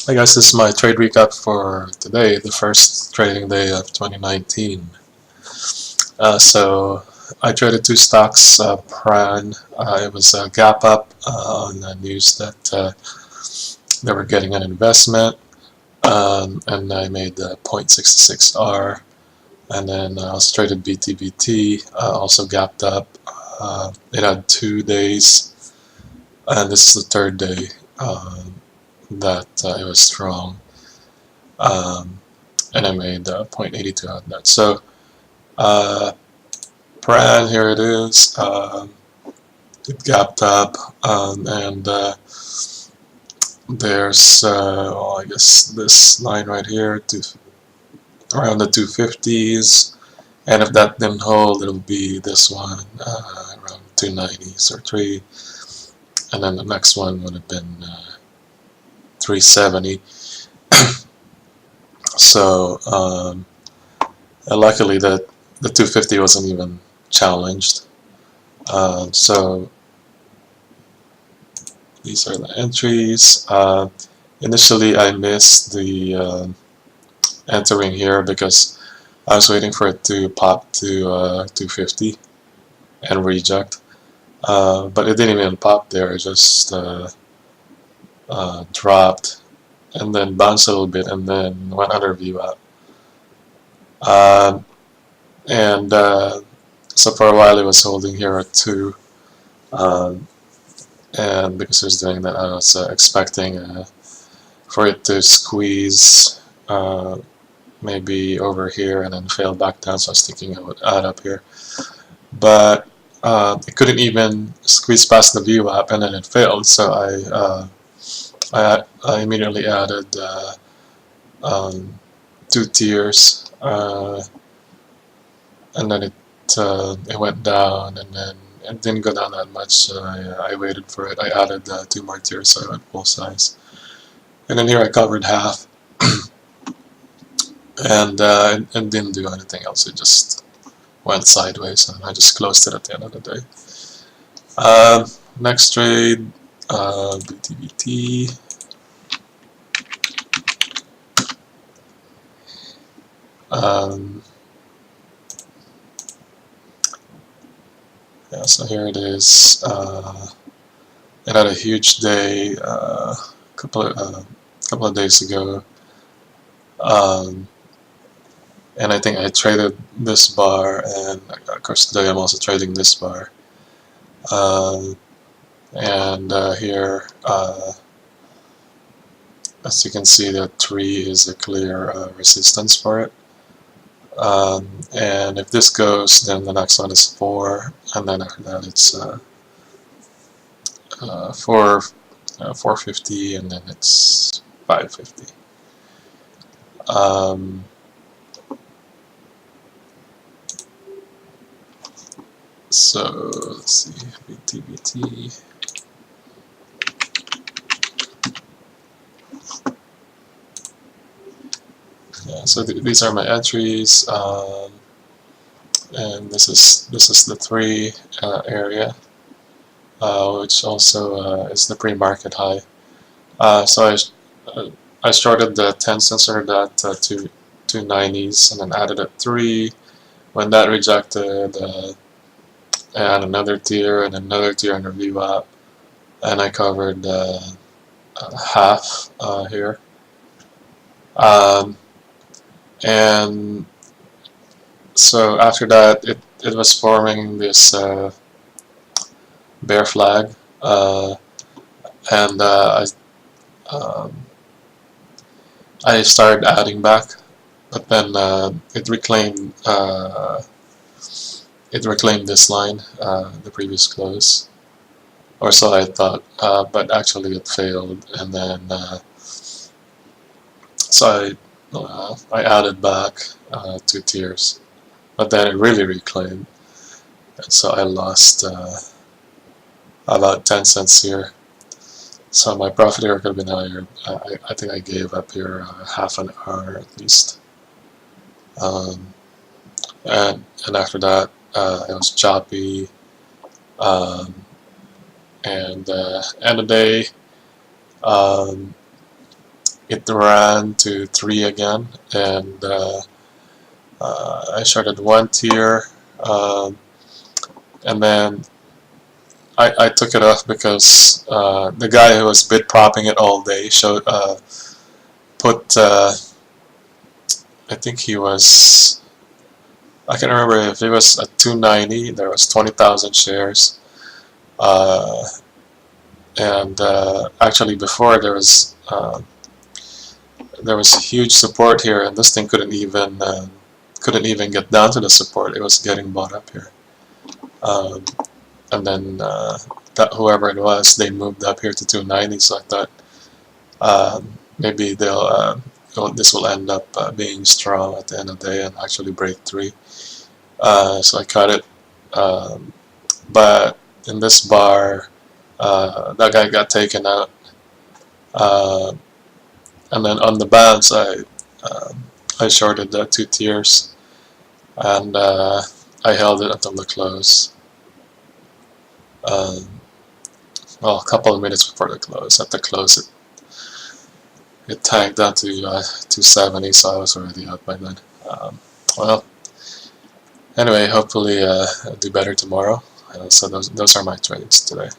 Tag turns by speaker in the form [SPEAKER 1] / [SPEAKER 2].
[SPEAKER 1] I guess this is my trade recap for today, the first trading day of 2019. So I traded two stocks, PRAN. It was a gap up on the news that they were getting an investment, and I made the 0.66R. And then I also traded VTVT, also gapped up. It had 2 days, and this is the third day that it was strong. And I made 0.82 on that. So PRAN, here it is. It gapped up, and there's well, I guess this line right here to around the 250s, and if that didn't hold, it'll be this one around 290s or 3, and then the next one would have been 370. So luckily the 250 wasn't even challenged. So these are the entries. Initially I missed the entering here because I was waiting for it to pop to 250 and reject, but it didn't even pop there. It just dropped and then bounced a little bit and then went under VWAP. And so for a while it was holding here at 2, and because it was doing that, I was expecting for it to squeeze maybe over here and then fail back down, so I was thinking it would add up here, but it couldn't even squeeze past the VWAP, and then it failed. So I immediately added 2 tiers, and then it went down, and then it didn't go down that much, so I waited for it. I added 2 more tiers, so I went full size, and then here I covered half, and it didn't do anything else. It just went sideways, and I just closed it at the end of the day. Next trade, VTVT. Yeah, so here it is. It had a huge day a couple of days ago, and I think I traded this bar, and of course today I'm also trading this bar. And here, as you can see, the 3 is a clear resistance for it. And if this goes, then the next one is 4, and then after that it's 450, and then it's 550. So let's see, VTVT. Yeah, so these are my entries, and this is the 3 area, which also is the pre-market high. So I shorted the 10 cents order that to 290s, and then added a 3. When that rejected, and another tier and another tier under VWAP, and I covered half here. And so after that, it was forming this bear flag, and I started adding back, but then it reclaimed this line, the previous close, or so I thought, but actually it failed, and then so I added back 2 tiers, but then it really reclaimed, and so I lost about 10 cents here. So my profit here could have been higher. I think I gave up here half an hour at least, and after that it was choppy, and end of the day, it ran to 3 again, and I shorted one tier, and then I took it off because the guy who was bid propping it all day showed put I think he was, I can't remember if it was at 290. There was 20,000 shares, and actually before there was huge support here, and this thing couldn't even get down to the support. It was getting bought up here, and then that whoever it was, they moved up here to 290. So I thought maybe this will end up being strong at the end of the day and actually break 3. So I cut it, but in this bar, that guy got taken out, and then on the bounce, I shorted the 2 tiers, and I held it until the close. Well, a couple of minutes before the close. At the close, it tanked down to 270, so I was already out by then. Well, anyway, hopefully I'll do better tomorrow. So those are my trades today.